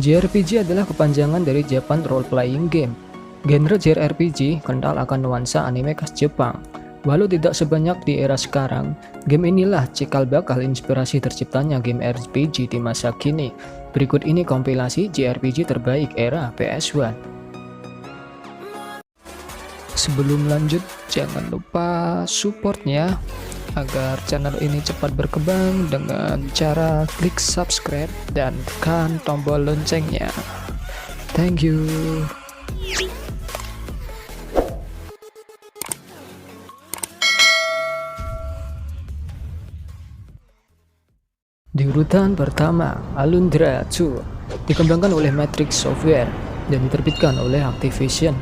JRPG adalah kepanjangan dari Japan Role Playing Game. Genre JRPG kental akan nuansa anime khas Jepang. Walau tidak sebanyak di era sekarang, game inilah cikal bakal inspirasi terciptanya game RPG di masa kini. Berikut ini kompilasi JRPG terbaik era PS1. Sebelum lanjut, jangan lupa supportnya agar channel ini cepat berkembang dengan cara klik subscribe dan tekan tombol loncengnya. Thank you. Di urutan pertama, Alundra 2 dikembangkan oleh Matrix Software dan diterbitkan oleh Activision.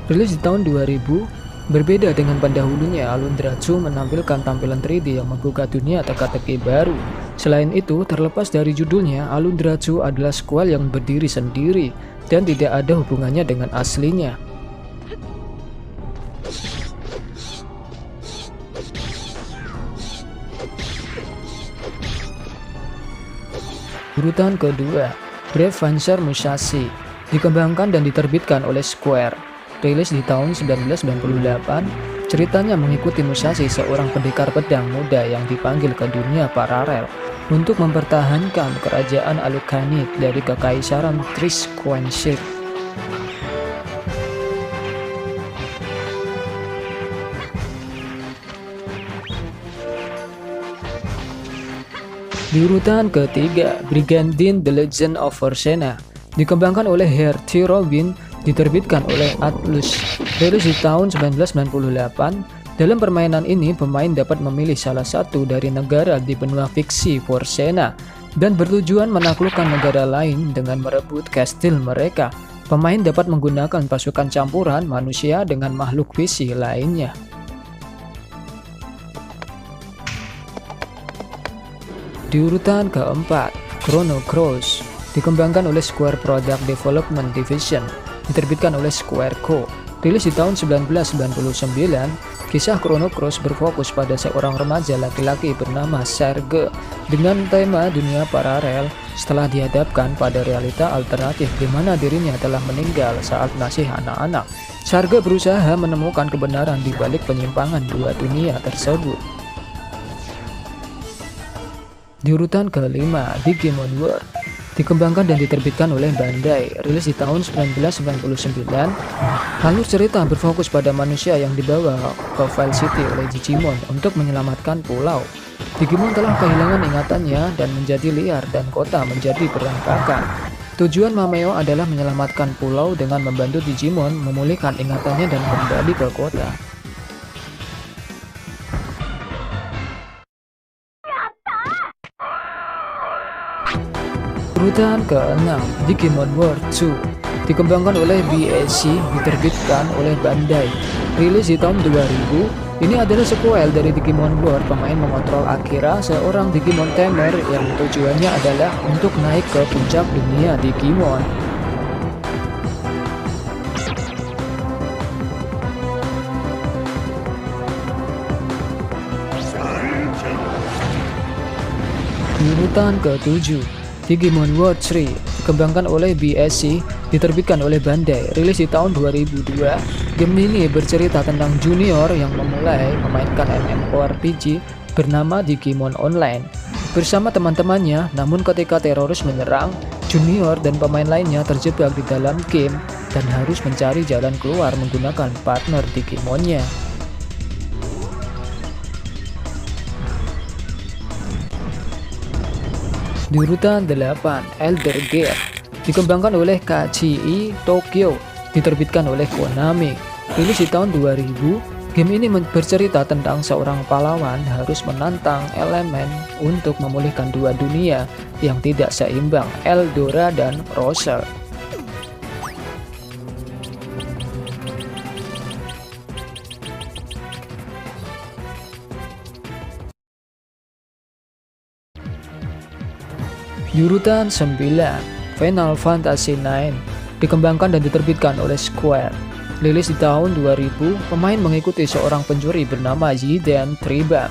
Rilis di tahun 2000, berbeda dengan pendahulunya, Alundra 2 menampilkan tampilan 3D yang membuka dunia teka-teki baru. Selain itu, terlepas dari judulnya, Alundra 2 adalah sequel yang berdiri sendiri dan tidak ada hubungannya dengan aslinya. Urutan kedua, Brave Fencer Musashi dikembangkan dan diterbitkan oleh Square. Rilis di tahun 1998, ceritanya mengikuti Musashi, seorang pendekar pedang muda yang dipanggil ke dunia paralel untuk mempertahankan kerajaan Alucard dari kekaisaran Triquetra. Di urutan ketiga, Brigandine The Legend of Forsena dikembangkan oleh Hertie Robin, diterbitkan oleh Atlus. Rilis di tahun 1998. Dalam permainan ini, pemain dapat memilih salah satu dari negara di benua fiksi Forsena dan bertujuan menaklukkan negara lain dengan merebut kastil mereka. Pemain dapat menggunakan pasukan campuran manusia dengan makhluk fiksi lainnya. Di urutan keempat, Chrono Cross dikembangkan oleh Square Product Development Division, diterbitkan oleh Square Co. Rilis di tahun 1999, kisah Chrono Cross berfokus pada seorang remaja laki-laki bernama Serge dengan tema dunia paralel setelah dihadapkan pada realita alternatif di mana dirinya telah meninggal saat masih anak-anak. Serge berusaha menemukan kebenaran di balik penyimpangan dua dunia tersebut. Di urutan kelima, Digimon World dikembangkan dan diterbitkan oleh Bandai. Rilis di tahun 1999. Alur cerita berfokus pada manusia yang dibawa ke Vile City oleh Digimon untuk menyelamatkan pulau. Digimon telah kehilangan ingatannya dan menjadi liar dan kota menjadi berantakan. Tujuan Mameo adalah menyelamatkan pulau dengan membantu Digimon memulihkan ingatannya dan kembali ke kota. Urutan ke-6, Digimon World 2 dikembangkan oleh BSC, diterbitkan oleh Bandai. Rilis di tahun 2000. Ini adalah sequel dari Digimon World. Pemain mengontrol Akira, seorang Digimon tamer yang tujuannya adalah untuk naik ke puncak dunia Digimon. Urutan ke-7, Digimon World 3 dikembangkan oleh BSC, diterbitkan oleh Bandai. Rilis di tahun 2002. Game ini bercerita tentang Junior yang memulai memainkan MMORPG bernama Digimon Online bersama teman-temannya. Namun ketika teroris menyerang, Junior dan pemain lainnya terjebak di dalam game dan harus mencari jalan keluar menggunakan partner Digimonnya. Di urutan 8, Elder Gear dikembangkan oleh KCI Tokyo, diterbitkan oleh Konami. Rilis di tahun 2000. Game ini bercerita tentang seorang pahlawan harus menantang elemen untuk memulihkan dua dunia yang tidak seimbang, Eldora dan Rosal. Di urutan 9, Final Fantasy IX dikembangkan dan diterbitkan oleh Square. Rilis di tahun 2000, pemain mengikuti seorang pencuri bernama Yiden Triba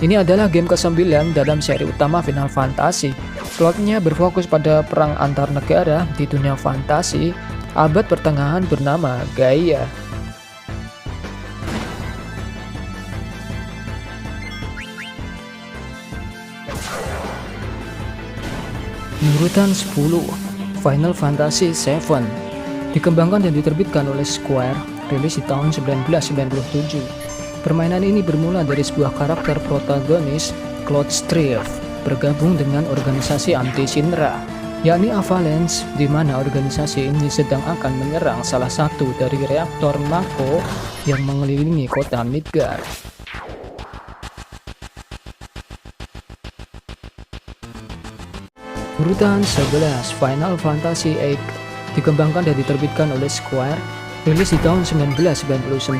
Ini adalah game ke-9 dalam seri utama Final Fantasy. Plotnya berfokus pada perang antar negara di dunia fantasi abad pertengahan bernama Gaia. Di urutan 10, Final Fantasy VII dikembangkan dan diterbitkan oleh Square, rilis di tahun 1997. Permainan ini bermula dari sebuah karakter protagonis, Cloud Strife, bergabung dengan organisasi anti Shinra, yakni Avalanche, di mana organisasi ini sedang akan menyerang salah satu dari reaktor Mako yang mengelilingi kota Midgar. Urutan 11, Final Fantasy VIII dikembangkan dan diterbitkan oleh Square, rilis di tahun 1999.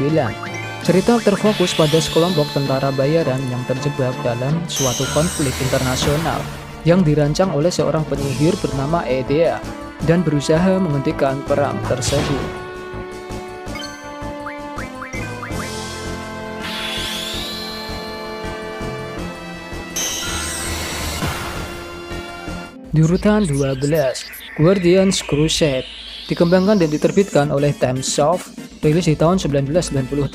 Cerita terfokus pada sekelompok tentara bayaran yang terjebak dalam suatu konflik internasional yang dirancang oleh seorang penyihir bernama Edea dan berusaha menghentikan perang tersebut. Di urutan 12, Guardians Crusade dikembangkan dan diterbitkan oleh Timesoft, rilis di tahun 1998.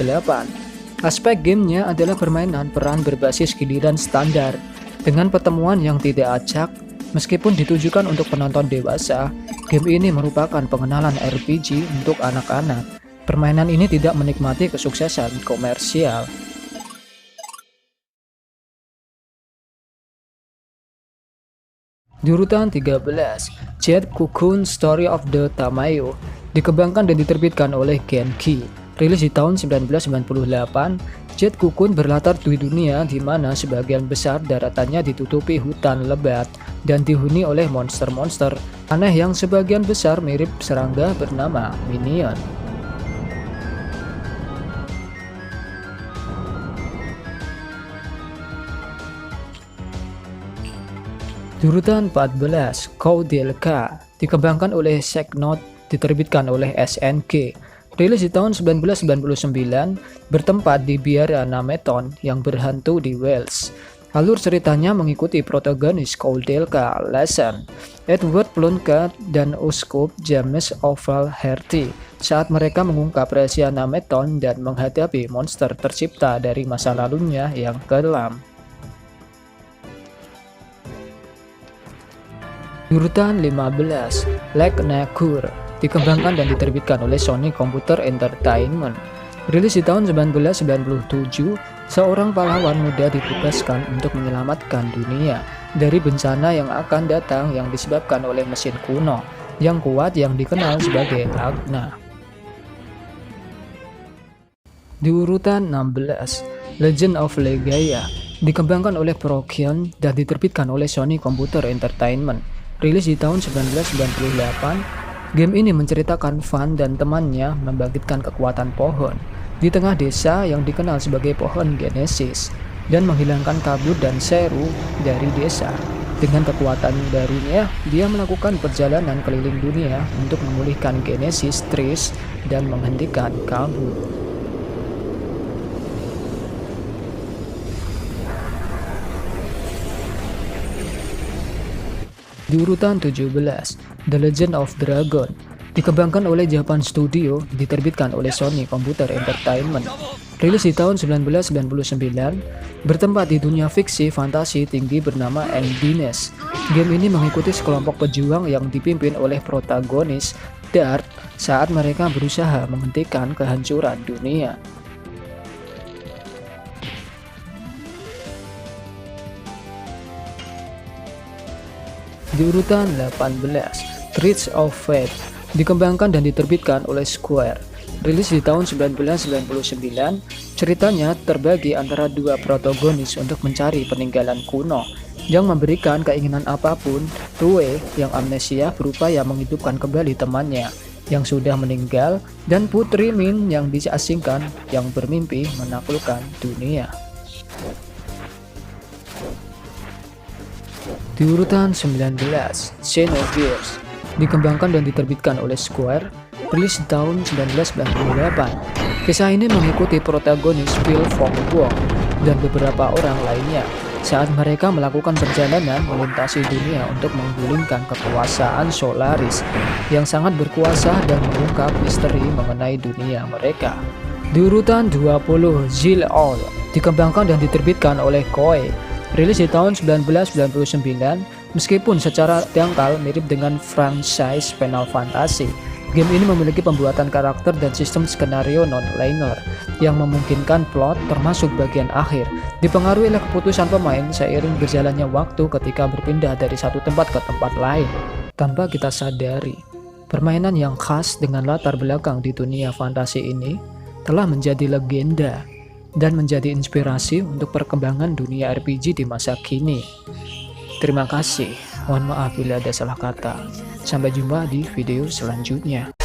Aspek gamenya adalah permainan peran berbasis giliran standar dengan pertemuan yang tidak acak. Meskipun ditujukan untuk penonton dewasa, game ini merupakan pengenalan RPG untuk anak-anak. Permainan ini tidak menikmati kesuksesan komersial. Di urutan 13, Jet Cocoon Story of the Tamayo dikembangkan dan diterbitkan oleh Genki, rilis di tahun 1998. Jet Cocoon berlatar di dunia di mana sebagian besar daratannya ditutupi hutan lebat dan dihuni oleh monster-monster aneh yang sebagian besar mirip serangga bernama Minion. Di urutan 14, Koudelka dikembangkan oleh Psychonauts, diterbitkan oleh SNK, rilis di tahun 1999, bertempat di Biara Nameton yang berhantu di Wales. Alur ceritanya mengikuti protagonis Koudelka, Lassen, Edward Plunket, dan Uskup James O'Flaherty saat mereka mengungkap rahasia Nameton dan menghadapi monster tercipta dari masa lalunya yang kelam. Urutan 15, Lake Nakur dikembangkan dan diterbitkan oleh Sony Computer Entertainment. Rilis di tahun 1997, seorang pahlawan muda ditugaskan untuk menyelamatkan dunia dari bencana yang akan datang yang disebabkan oleh mesin kuno yang kuat yang dikenal sebagai Agna. Di urutan 16, Legend of Legaia dikembangkan oleh Procyon dan diterbitkan oleh Sony Computer Entertainment. Rilis di tahun 1998, game ini menceritakan Van dan temannya membangkitkan kekuatan pohon di tengah desa yang dikenal sebagai pohon Genesis dan menghilangkan kabut dan seru dari desa. Dengan kekuatan barunya, dia melakukan perjalanan keliling dunia untuk memulihkan Genesis Trees dan menghentikan kabut. Di urutan 17, The Legend of Dragon dikembangkan oleh Japan Studio, diterbitkan oleh Sony Computer Entertainment. Rilis di tahun 1999, bertempat di dunia fiksi fantasi tinggi bernama Endines. Game ini mengikuti sekelompok pejuang yang dipimpin oleh protagonis Dart saat mereka berusaha menghentikan kehancuran dunia. Di urutan 18, Streets of Fate dikembangkan dan diterbitkan oleh Square. Rilis di tahun 1999, ceritanya terbagi antara dua protagonis untuk mencari peninggalan kuno yang memberikan keinginan apapun. Rue yang amnesia berupaya menghidupkan kembali temannya yang sudah meninggal, dan Putri Min yang diasingkan yang bermimpi menaklukkan dunia. Di urutan 19, Xenogears dikembangkan dan diterbitkan oleh Square, rilis di tahun 1998. Kisah ini mengikuti protagonis Phil Von Wong dan beberapa orang lainnya saat mereka melakukan perjalanan melintasi dunia untuk menggulingkan kekuasaan Solaris yang sangat berkuasa dan mengungkap misteri mengenai dunia mereka. Di urutan 20, Zil All dikembangkan dan diterbitkan oleh Koei. Rilis di tahun 1999, meskipun secara dangkal mirip dengan franchise Final Fantasy. Game ini memiliki pembuatan karakter dan sistem skenario non-linear yang memungkinkan plot termasuk bagian akhir dipengaruhi oleh keputusan pemain seiring berjalannya waktu ketika berpindah dari satu tempat ke tempat lain. Tanpa kita sadari, permainan yang khas dengan latar belakang di dunia fantasi ini telah menjadi legenda dan menjadi inspirasi untuk perkembangan dunia RPG di masa kini. Terima kasih, mohon maaf bila ada salah kata. Sampai jumpa di video selanjutnya.